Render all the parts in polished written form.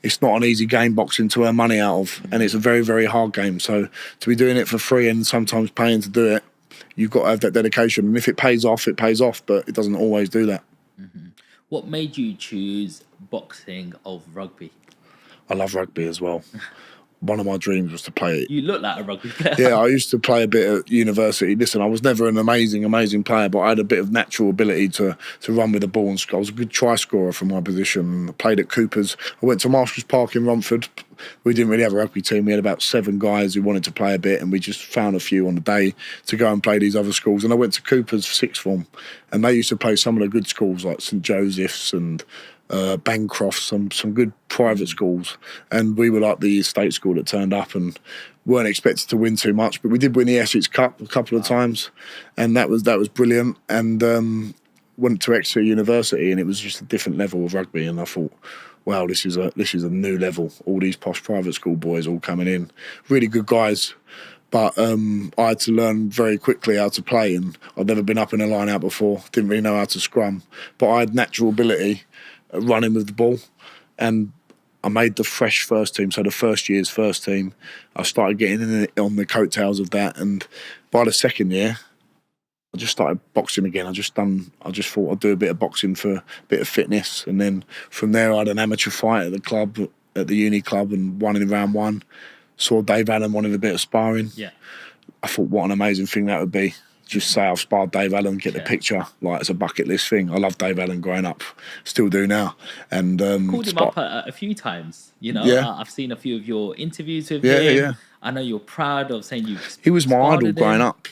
it's not an easy game, boxing, to earn money out of, and it's a very, very hard game. So to be doing it for free and sometimes paying to do it, you've got to have that dedication. And if it pays off, it pays off, but it doesn't always do that. What made you choose boxing over rugby? I love rugby as well. One of my dreams was to play it. You look like a rugby player. Yeah, I used to play a bit at university. Listen, I was never an amazing player, but I had a bit of natural ability to run with the ball and score. I was a good try scorer from my position. I played at Cooper's. I went to Marshall's Park in Romford. We didn't really have a rugby team. We had about 7 guys who wanted to play a bit, and we just found a few on the day to go and play these other schools. And I went to Cooper's for sixth form, and they used to play some of the good schools like St Joseph's and Bancroft, some good private schools, and we were like the state school that turned up and weren't expected to win too much, but we did win the Essex Cup a couple of times, and that was brilliant. And went to Exeter University, and it was just a different level of rugby, and I thought, wow, this is a new level. All these posh private school boys all coming in, really good guys. But I had to learn very quickly how to play, and I'd never been up in a line out before, didn't really know how to scrum, but I had natural ability running with the ball, and I made the fresh first team, so the first year's first team. I started getting in on the coattails of that, and by the second year I just started boxing again. I just thought I'd do a bit of boxing for a bit of fitness, and then from there I had an amateur fight at the club, at the uni club, and won in round 1. Saw Dave Allen wanted a bit of sparring. Yeah. I thought what an amazing thing that would be. Just say I've sparred Dave Allen, get the picture, like it's a bucket list thing. I love Dave Allen growing up, still do now. And called him up a few times. You know, I've seen a few of your interviews with him. Yeah. I know you're proud of saying you. He was my idol growing up.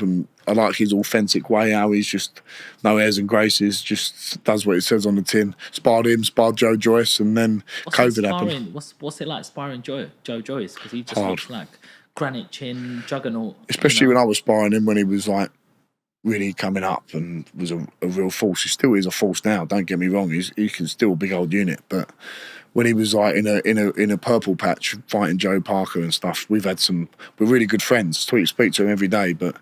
And I like his authentic way. How he's just no airs and graces, just does what it says on the tin. Sparred Joe Joyce, and then COVID happened. What's it like sparring Joe Joyce? Because he just looks like granite chin, juggernaut. Especially when I was sparring him when he was like really coming up and was a real force. He still is a force now, don't get me wrong. He can still big old unit, but when he was like in a purple patch fighting Joe Parker and stuff, we're really good friends. Speak to him every day, but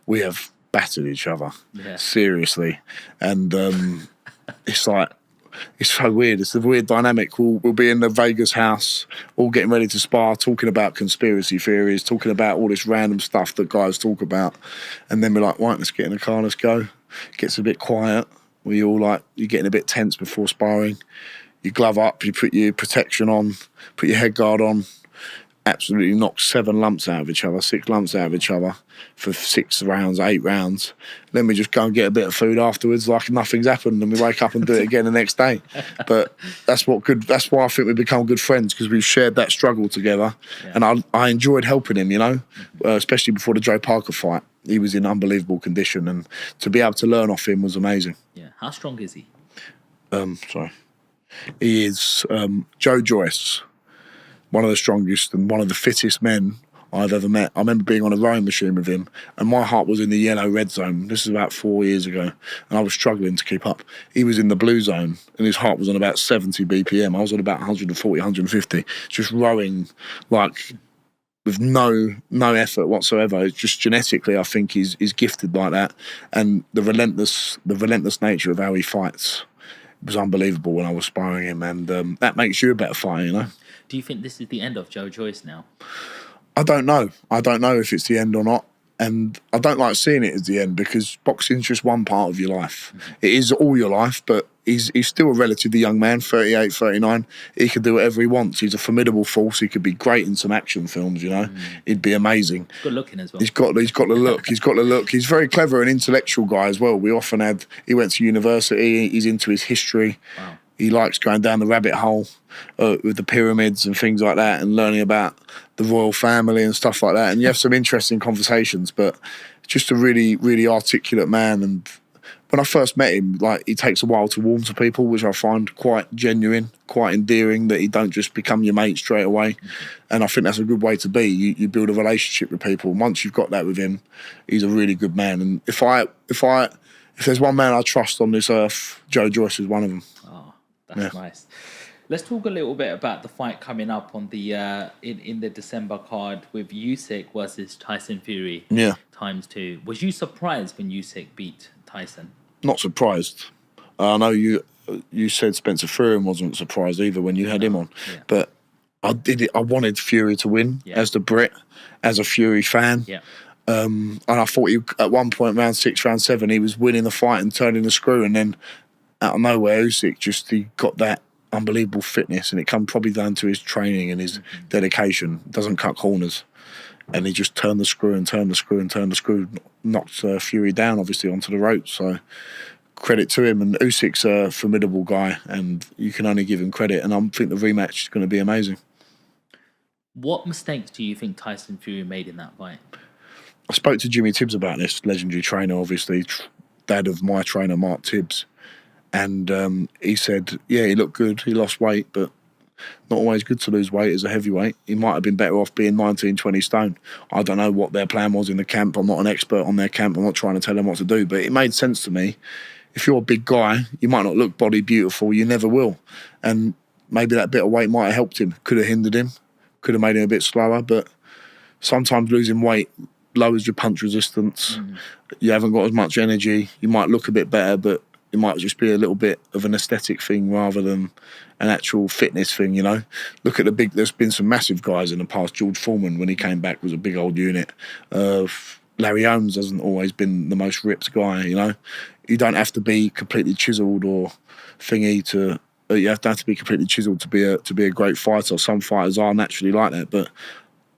we have battered each other seriously, and it's like, it's so weird. It's a weird dynamic. We'll be in the Vegas house, all getting ready to spar, talking about conspiracy theories, talking about all this random stuff that guys talk about, and then we're like, right, let's get in the car, let's go. Gets a bit quiet. We all you're getting a bit tense before sparring. You glove up, you put your protection on, put your head guard on. Absolutely knock 7 lumps out of each other, 6 lumps out of each other for 6 rounds, 8 rounds. Then we just go and get a bit of food afterwards, like nothing's happened, and we wake up and do it again the next day. But that's why I think we've become good friends, because we've shared that struggle together. And I enjoyed helping him, you know, especially before the Joe Parker fight. He was in unbelievable condition, and to be able to learn off him was amazing. Yeah. How strong is he? He is Joe Joyce, one of the strongest and one of the fittest men I've ever met. I remember being on a rowing machine with him, and my heart was in the yellow red zone. This is about 4 years ago, and I was struggling to keep up. He was in the blue zone, and his heart was on about 70 BPM. I was on about 140, 150, just rowing like with no effort whatsoever. It's just genetically, I think he's gifted like that, and the relentless nature of how he fights was unbelievable when I was sparring him, and that makes you a better fighter, you know. Do you think this is the end of Joe Joyce now? I don't know. I don't know if it's the end or not. And I don't like seeing it as the end, because boxing's just one part of your life. Mm-hmm. It is all your life, but he's still a relatively young man, 38, 39. He can do whatever he wants. He's a formidable force. He could be great in some action films, you know. He'd be amazing. Good looking as well. He's got the look. He's got the look. He's very clever and intellectual guy as well. He went to university. He's into his history. Wow. He likes going down the rabbit hole with the pyramids and things like that, and learning about the royal family and stuff like that. And you have some interesting conversations, but just a really, really articulate man. And when I first met him, like, he takes a while to warm to people, which I find quite genuine, quite endearing, that he don't just become your mate straight away. And I think that's a good way to be. You build a relationship with people. And once you've got that with him, he's a really good man. And if there's one man I trust on this earth, Joe Joyce is one of them. That's nice. Let's talk a little bit about the fight coming up on the in the December card with Usyk versus Tyson Fury. Yeah. ×2. Was you surprised when Usyk beat Tyson? Not surprised. I know you said Spencer Fury wasn't surprised either when you had him on. Yeah. But I wanted Fury to win as the Brit, as a Fury fan. Yeah. And I thought at one point, round 6, round 7, he was winning the fight and turning the screw. And then out of nowhere, Usyk he got that unbelievable fitness, and it come probably down to his training and his dedication. Doesn't cut corners. And he just turned the screw and turned the screw and turned the screw, knocked Fury down, obviously, onto the ropes. So credit to him. And Usyk's a formidable guy, and you can only give him credit. And I think the rematch is going to be amazing. What mistakes do you think Tyson Fury made in that fight? I spoke to Jimmy Tibbs about this, legendary trainer, obviously, dad of my trainer, Mark Tibbs. And he said, yeah, he looked good. He lost weight, but not always good to lose weight as a heavyweight. He might have been better off being 19, 20 stone. I don't know what their plan was in the camp. I'm not an expert on their camp. I'm not trying to tell them what to do, but it made sense to me. If you're a big guy, you might not look body beautiful. You never will. And maybe that bit of weight might have helped him. Could have hindered him. Could have made him a bit slower. But sometimes losing weight lowers your punch resistance. You haven't got as much energy. You might look a bit better, but it might just be a little bit of an aesthetic thing rather than an actual fitness thing, you know. Look at there's been some massive guys in the past. George Foreman, when he came back, was a big old unit. Larry Holmes hasn't always been the most ripped guy, you know. You don't have to be completely chiselled or thingy to... You have to be completely chiselled to be a great fighter. Some fighters are naturally like that, but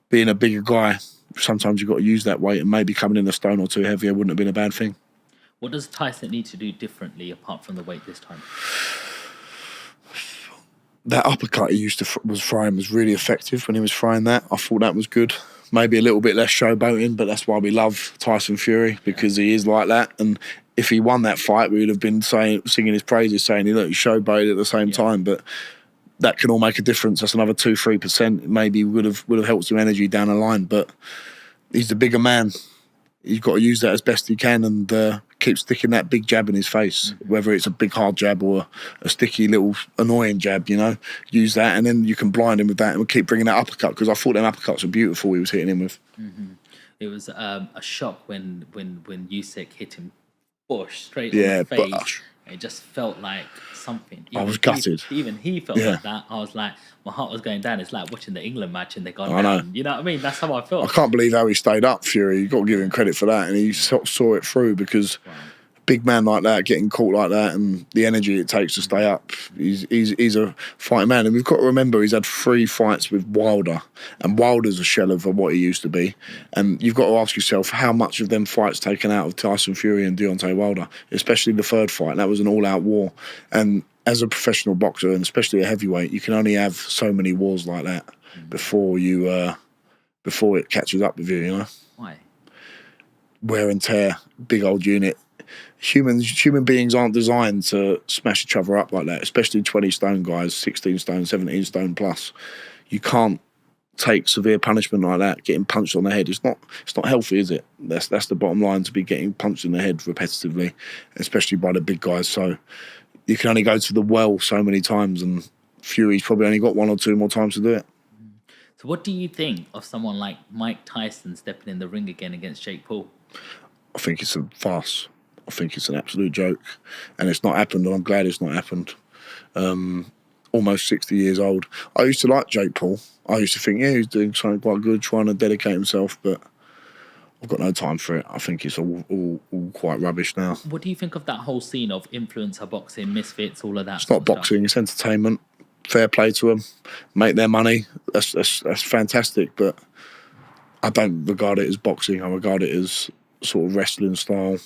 being a bigger guy, sometimes you've got to use that weight, and maybe coming in a stone or two heavier wouldn't have been a bad thing. What does Tyson need to do differently apart from the weight this time? That uppercut he was throwing was really effective when he was throwing that. I thought that was good. Maybe a little bit less showboating, but that's why we love Tyson Fury, because he is like that. And if he won that fight, we would have been singing his praises, saying he showboated at the same time. But that can all make a difference. That's another 2-3%. Maybe would have helped some energy down the line. But he's the bigger man. You've got to use that as best you can and keep sticking that big jab in his face, whether it's a big hard jab or a sticky little annoying jab, you know. Use that, and then you can blind him with that, and we'll keep bringing that uppercut, because I thought them uppercuts were beautiful he was hitting him with. It was a shock when Usyk hit him straight Yeah, on the face. but It just felt like something. I was gutted. Even he felt like that. I was like, my heart was going down. It's like watching the England match and they gone down. know. You know what I mean? That's how I felt. I can't believe how he stayed up, Fury. You've got to give him credit for that. And he saw it through, because a big man like that, getting caught like that, and the energy it takes to stay up, he's a fighting man. And we've got to remember he's had 3 fights with Wilder, and Wilder's a shell of what he used to be. And you've got to ask yourself, how much of them fights taken out of Tyson Fury and Deontay Wilder, especially the 3rd fight. That was an all-out war. And as a professional boxer, and especially a heavyweight, you can only have so many wars like that before it catches up with you, you know? Why? Wear and tear, big old unit. Human beings aren't designed to smash each other up like that, especially 20 stone guys, 16 stone, 17 stone plus. You can't take severe punishment like that, getting punched on the head. It's not healthy, is it? That's the bottom line, to be getting punched in the head repetitively, especially by the big guys. So you can only go to the well so many times, and Fury's probably only got 1 or 2 more times to do it. So what do you think of someone like Mike Tyson stepping in the ring again against Jake Paul? I think it's a farce. I think it's an absolute joke. And it's not happened, and I'm glad it's not happened. Almost 60 years old. I used to like Jake Paul. I used to think, yeah, he's doing something quite good, trying to dedicate himself, but I've got no time for it. I think it's all quite rubbish now. What do you think of that whole scene of influencer boxing, misfits, all of that? It's not boxing, it's entertainment. Fair play to them. Make their money. That's fantastic, but I don't regard it as boxing. I regard it as sort of wrestling style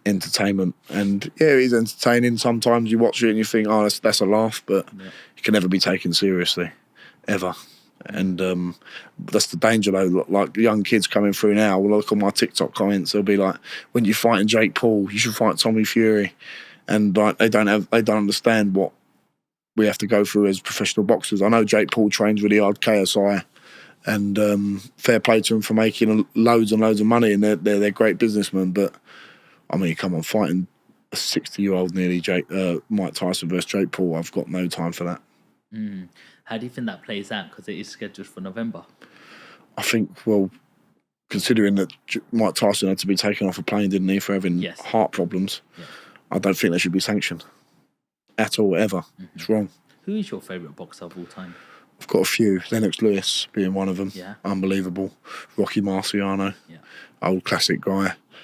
entertainment. And yeah, it is entertaining. Sometimes you watch it and you think, oh, that's a laugh, but you can never be taken seriously, ever. And that's the danger, though. Like young kids coming through now will look on my TikTok comments. They'll be like, when you're fighting Jake Paul, you should fight Tommy Fury. And like they don't understand what we have to go through as professional boxers. I know Jake Paul trains really hard, KSI, and fair play to him for making loads and loads of money, and they're great businessmen. But I mean, come on, fighting a 60-year-old nearly Mike Tyson versus Jake Paul, I've got no time for that. How do you think that plays out? Because it is scheduled for November. I think, well, considering that Mike Tyson had to be taken off a plane, didn't he, for having heart problems, I don't think they should be sanctioned. at all, ever. It's wrong. Who is your favourite boxer of all time? I've got a few. Lennox Lewis being one of them. Yeah. Unbelievable. Rocky Marciano. Yeah. Old classic guy.